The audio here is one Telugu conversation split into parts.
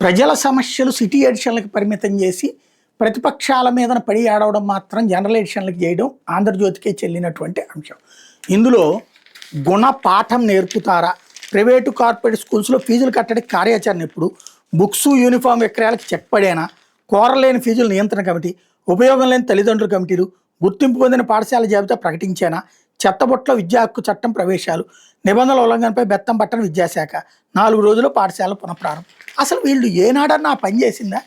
ప్రజల సమస్యలు సిటీ ఎడిషన్లకు పరిమితం చేసి ప్రతిపక్షాల మీదన పడి ఆడవడం మాత్రం జనరల్ ఎడిషన్లకు చేయడం ఆంధ్రజ్యోతికే చెల్లినటువంటి అంశం. ఇందులో గుణపాఠం నేర్పుతారా, ప్రైవేటు కార్పొరేట్ స్కూల్స్లో ఫీజులు కట్టడానికి కార్యాచరణ ఎప్పుడు, బుక్స్ యూనిఫామ్ విక్రయాలకు చెక్ పడేనా, కోరలేని ఫీజుల నియంత్రణ కమిటీ, ఉపయోగం లేని తల్లిదండ్రుల కమిటీలు, గుర్తింపు పొందిన పాఠశాల జాబితా ప్రకటించేనా, చెత్తబొట్ల విద్యా హక్కు చట్టం ప్రవేశాలు, నిబంధనల ఉల్లంఘనపై బెత్తం పట్టణ విద్యాశాఖ, 4 రోజుల్లో పాఠశాల పునఃప్రారంభం. అసలు వీళ్ళు ఏనాడన్నా పని చేసిందా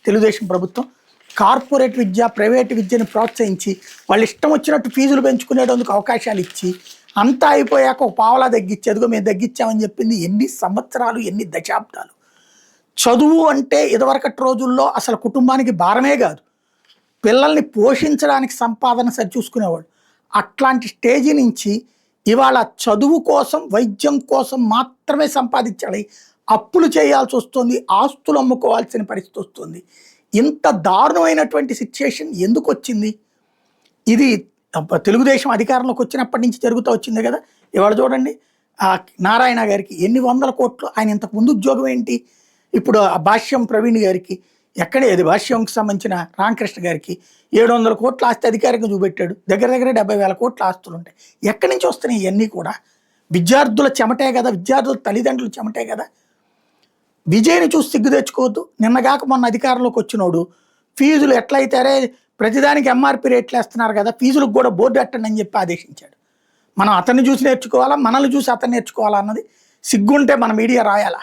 తెలుగుదేశం ప్రభుత్వం? కార్పొరేట్ విద్య, ప్రైవేట్ విద్యను ప్రోత్సహించి వాళ్ళు ఇష్టం వచ్చినట్టు ఫీజులు పెంచుకునేటందుకు అవకాశాలు ఇచ్చి అంతా అయిపోయాక ఒక పావలా తగ్గించి అదిగో మేము తగ్గించామని చెప్పింది ఎన్ని సంవత్సరాలు, ఎన్ని దశాబ్దాలు. చదువు అంటే ఇదివరకటి రోజుల్లో అసలు కుటుంబానికి భారమే కాదు, పిల్లల్ని పోషించడానికి సంపాదన సరిచూసుకునేవాడు. అట్లాంటి స్టేజీ నుంచి ఇవాళ చదువు కోసం, వైద్యం కోసం మాత్రమే సంపాదించాలి, అప్పులు చేయాల్సి వస్తుంది, ఆస్తులు అమ్ముకోవాల్సిన పరిస్థితి వస్తుంది. ఇంత దారుణమైనటువంటి సిచ్యుయేషన్ ఎందుకు వచ్చింది? ఇది తెలుగుదేశం అధికారంలోకి వచ్చినప్పటి నుంచి జరుగుతూ వచ్చింది కదా. ఇవాళ చూడండి, నారాయణ గారికి ఎన్ని వందల కోట్లు, ఆయన ఇంతకు ముందు ఉద్యోగం ఏంటి? ఇప్పుడు భాష్యం ప్రవీణ్ గారికి ఎక్కడే, అది భాష్యంకి సంబంధించిన రామకృష్ణ గారికి 700 కోట్ల ఆస్తి అధికారికంగా చూపెట్టాడు. దగ్గర 70,000 కోట్ల ఆస్తులు ఉంటాయి. ఎక్కడి నుంచి వస్తున్నాయి ఇవన్నీ కూడా? విద్యార్థుల చెమటే కదా, విద్యార్థుల తల్లిదండ్రుల చెమటే కదా. విజయ్ని చూసి సిగ్గు తెచ్చుకోవద్దు. నిన్నగాక మొన్న అధికారంలోకి వచ్చినోడు ఫీజులు ఎట్లయితారే ప్రతిదానికి ఎంఆర్పి రేట్లు వేస్తున్నారు కదా, ఫీజులకు కూడా బోర్డు పెట్టండి అని చెప్పి ఆదేశించాడు. మనం అతన్ని చూసి నేర్చుకోవాలా, మనల్ని చూసి అతన్ని నేర్చుకోవాలా అన్నది సిగ్గుంటే మన మీడియా రాయాలా?